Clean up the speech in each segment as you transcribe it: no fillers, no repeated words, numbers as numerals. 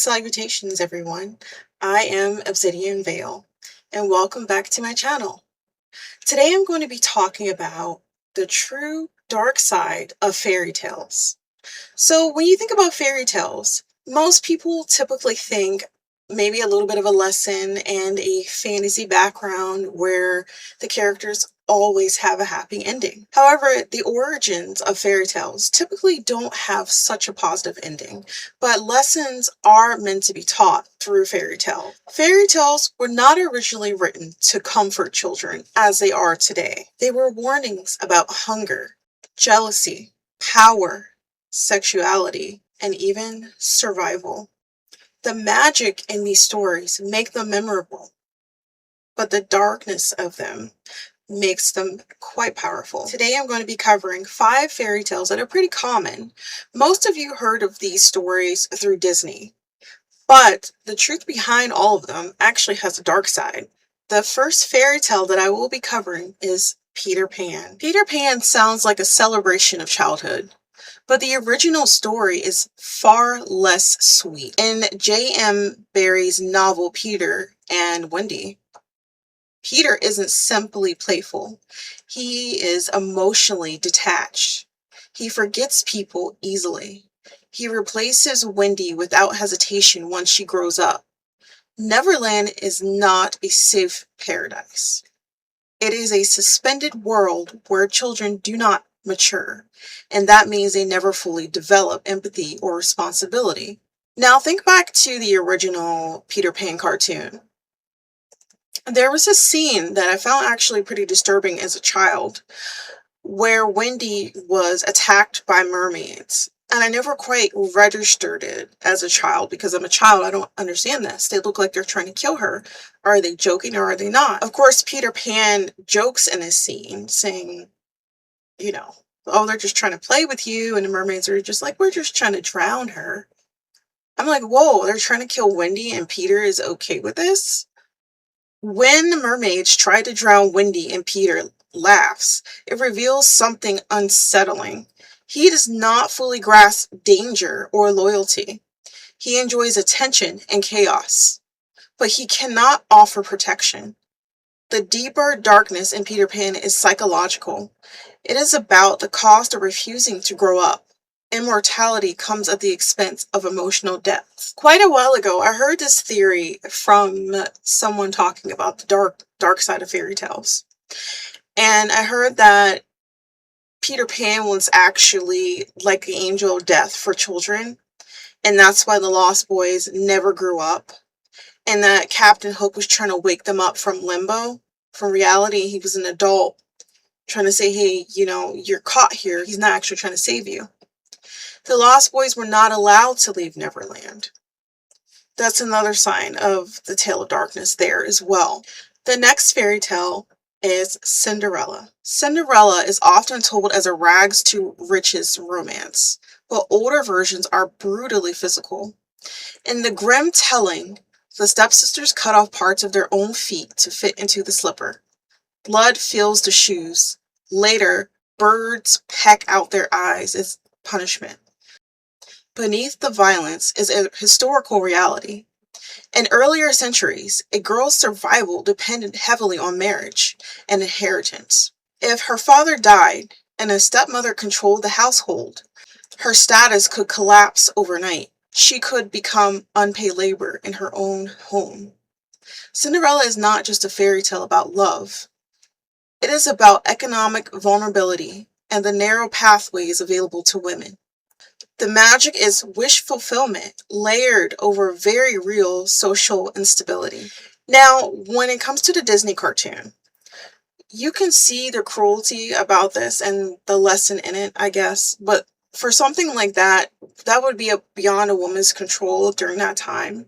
Salutations, everyone. I am Obsidian Vale, and welcome back to my channel. Today I'm going to be talking about the true dark side of fairy tales. So, when you think about fairy tales, most people typically think maybe a little bit of a lesson and a fantasy background where the characters always have a happy ending. However, the origins of fairy tales typically don't have such a positive ending, but lessons are meant to be taught through fairy tale. Fairy tales were not originally written to comfort children as they are today. They were warnings about hunger, jealousy, power, sexuality, and even survival. The magic in these stories make them memorable, but the darkness of them makes them quite powerful. Today I'm going to be covering 5 fairy tales that are pretty common. Most of you heard of these stories through Disney, but the truth behind all of them actually has a dark side. The first fairy tale that I will be covering is Peter Pan. Peter Pan sounds like a celebration of childhood, but the original story is far less sweet. In J.M. Barrie's novel Peter and Wendy, Peter isn't simply playful. He is emotionally detached. He forgets people easily. He replaces Wendy without hesitation once she grows up. Neverland is not a safe paradise. It is a suspended world where children do not mature, and that means they never fully develop empathy or responsibility. Now think back to the original Peter Pan cartoon. There was a scene that I found actually pretty disturbing as a child, where Wendy was attacked by mermaids. And I never quite registered it as a child because I'm a child. I don't understand this. They look like they're trying to kill her. Are they joking or are they not? Of course, Peter Pan jokes in this scene, saying, oh, they're just trying to play with you. And the mermaids are just like, we're just trying to drown her. I'm like, whoa, they're trying to kill Wendy and Peter is okay with this? When the mermaids try to drown Wendy and Peter laughs, it reveals something unsettling. He does not fully grasp danger or loyalty. He enjoys attention and chaos, but he cannot offer protection. The deeper darkness in Peter Pan is psychological. It is about the cost of refusing to grow up. Immortality comes at the expense of emotional depth. Quite a while ago, I heard this theory from someone talking about the dark side of fairy tales. And I heard that Peter Pan was actually like the angel of death for children, and that's why the Lost Boys never grew up, and that Captain Hook was trying to wake them up from limbo. From reality, he was an adult trying to say, hey, you're caught here. He's not actually trying to save you. The Lost Boys were not allowed to leave Neverland. That's another sign of the tale of darkness there as well. The next fairy tale is Cinderella. Cinderella is often told as a rags to riches romance, but older versions are brutally physical. In the Grimm telling, the stepsisters cut off parts of their own feet to fit into the slipper. Blood fills the shoes. Later, birds peck out their eyes as punishment. Beneath the violence is a historical reality. In earlier centuries, a girl's survival depended heavily on marriage and inheritance. If her father died and a stepmother controlled the household, her status could collapse overnight. She could become unpaid labor in her own home. Cinderella is not just a fairy tale about love. It is about economic vulnerability and the narrow pathways available to women. The magic is wish fulfillment, layered over very real social instability. Now, when it comes to the Disney cartoon, you can see the cruelty about this and the lesson in it, I guess. But for something like that, that would be beyond a woman's control during that time.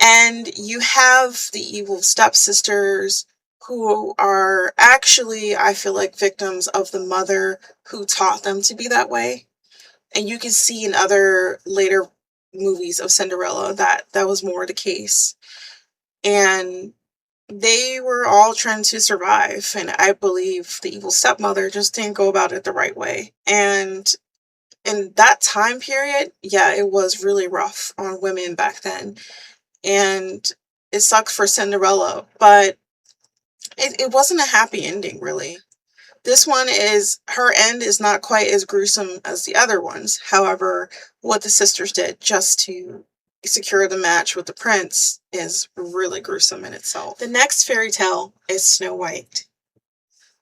And you have the evil stepsisters who are actually, I feel like, victims of the mother who taught them to be that way. And you can see in other later movies of Cinderella that was more the case. And they were all trying to survive. And I believe the evil stepmother just didn't go about it the right way. And in that time period, yeah, it was really rough on women back then. And it sucked for Cinderella, but it wasn't a happy ending, really. This one is, her end is not quite as gruesome as the other ones. However, what the sisters did just to secure the match with the prince is really gruesome in itself. The next fairy tale is Snow White.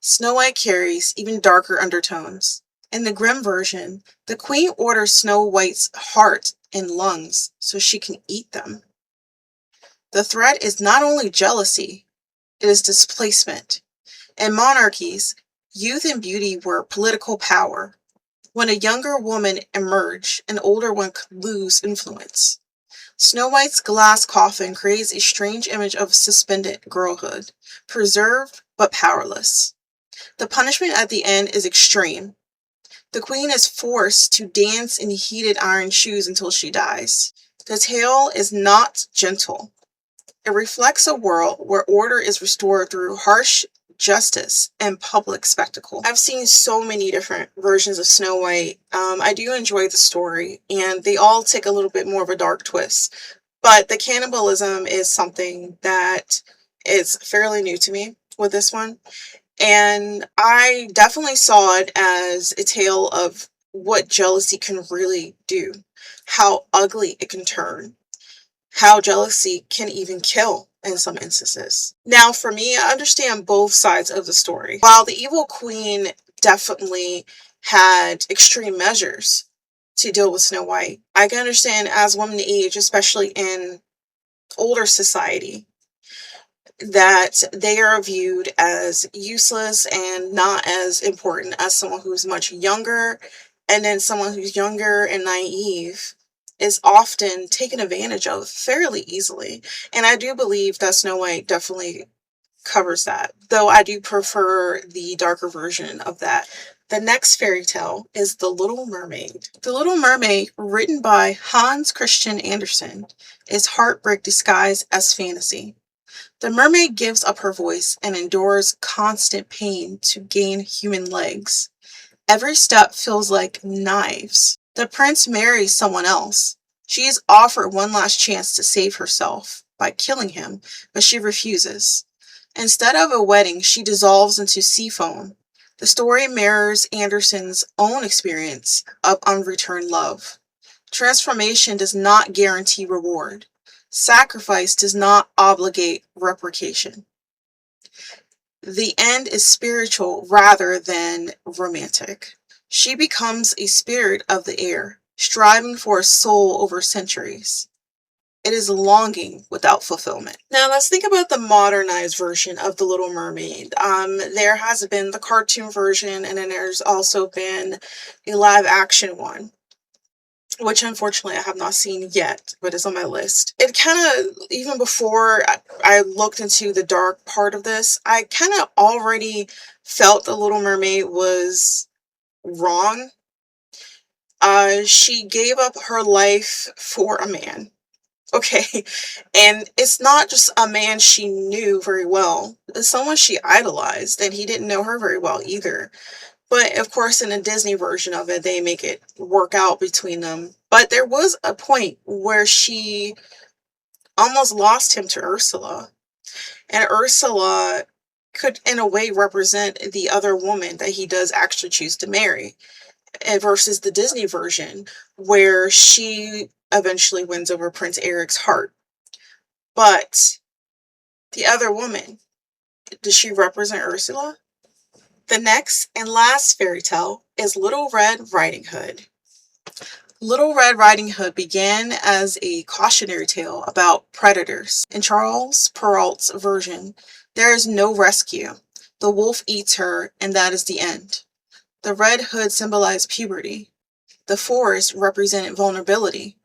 Snow White carries even darker undertones. In the Grimm version, the queen orders Snow White's heart and lungs so she can eat them. The threat is not only jealousy, it is displacement. In monarchies, youth and beauty were political power. When a younger woman emerged, an older one could lose influence. Snow White's glass coffin creates a strange image of suspended girlhood, preserved but powerless. The punishment at the end is extreme. The queen is forced to dance in heated iron shoes until she dies. The tale is not gentle. It reflects a world where order is restored through harsh justice and public spectacle. I've seen so many different versions of Snow White. I do enjoy the story, and they all take a little bit more of a dark twist. But the cannibalism is something that is fairly new to me with this one. And I definitely saw it as a tale of what jealousy can really do, how ugly it can turn, how jealousy can even kill in some instances. Now, for me, I understand both sides of the story. While the evil queen definitely had extreme measures to deal with Snow White, I can understand as women age, especially in older society, that they are viewed as useless and not as important as someone who's much younger. And then someone who's younger and naive is often taken advantage of fairly easily. And I do believe that Snow White definitely covers that, though I do prefer the darker version of that. The next fairy tale is The Little Mermaid. The Little Mermaid, written by Hans Christian Andersen, is heartbreak disguised as fantasy. The mermaid gives up her voice and endures constant pain to gain human legs. Every step feels like knives. The prince marries someone else. She is offered one last chance to save herself by killing him, but she refuses. Instead of a wedding, she dissolves into sea foam. The story mirrors Andersen's own experience of unreturned love. Transformation does not guarantee reward. Sacrifice does not obligate reparation. The end is spiritual rather than romantic. She becomes a spirit of the air, striving for a soul over centuries. It is longing without fulfillment. Now let's think about the modernized version of The Little Mermaid. There has been the cartoon version, and then there's also been a live action one, which unfortunately I have not seen yet, but is on my list. It kind of, even before I looked into the dark part of this, I kind of already felt The Little Mermaid was wrong. She gave up her life for a man. Okay, and it's not just a man she knew very well. It's someone she idolized, and he didn't know her very well either. But of course, in the Disney version of it, they make it work out between them. But there was a point where she almost lost him to Ursula. And Ursula could, in a way, represent the other woman that he does actually choose to marry. Versus the Disney version, where she eventually wins over Prince Eric's heart. But the other woman, does she represent Ursula? The next and last fairy tale is Little Red Riding Hood. Little Red Riding Hood began as a cautionary tale about predators. In Charles Perrault's version, there is no rescue. The wolf eats her, and that is the end. The red hood symbolized puberty. The forest represented vulnerability.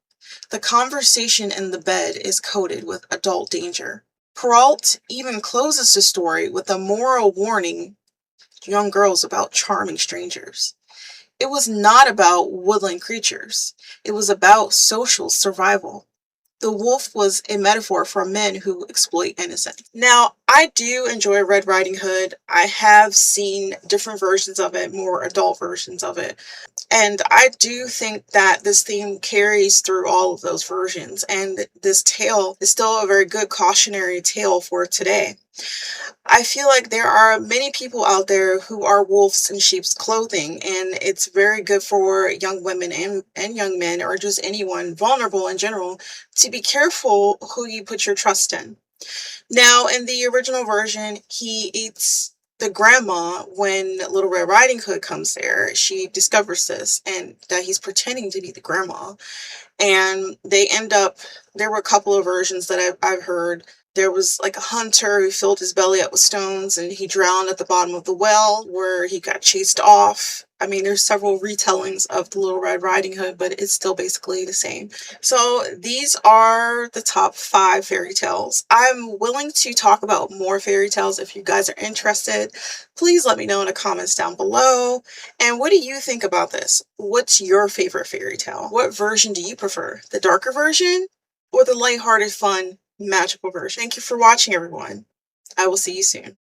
The conversation in the bed is coded with adult danger. Perrault even closes the story with a moral warning to young girls about charming strangers. It was not about woodland creatures. It was about social survival. the wolf was a metaphor for men who exploit innocence. Now, I do enjoy Red Riding Hood. I have seen different versions of it, more adult versions of it. And I do think that this theme carries through all of those versions, and this tale is still a very good cautionary tale for today. I feel like there are many people out there who are wolves in sheep's clothing, and it's very good for young women and young men, or just anyone vulnerable in general, to be careful who you put your trust in. Now, in the original version, he eats the grandma when Little Red Riding Hood comes there. She discovers this and that he's pretending to be the grandma. And they end up, there were a couple of versions that I've heard. There was like a hunter who filled his belly up with stones and he drowned at the bottom of the well where he got chased off. I mean, there's several retellings of the Little Red Riding Hood, but it's still basically the same. So these are the top 5 fairy tales. I'm willing to talk about more fairy tales if you guys are interested. Please let me know in the comments down below. And what do you think about this? What's your favorite fairy tale? What version do you prefer? The darker version or the lighthearted, fun, magical version? Thank you for watching, everyone. I will see you soon.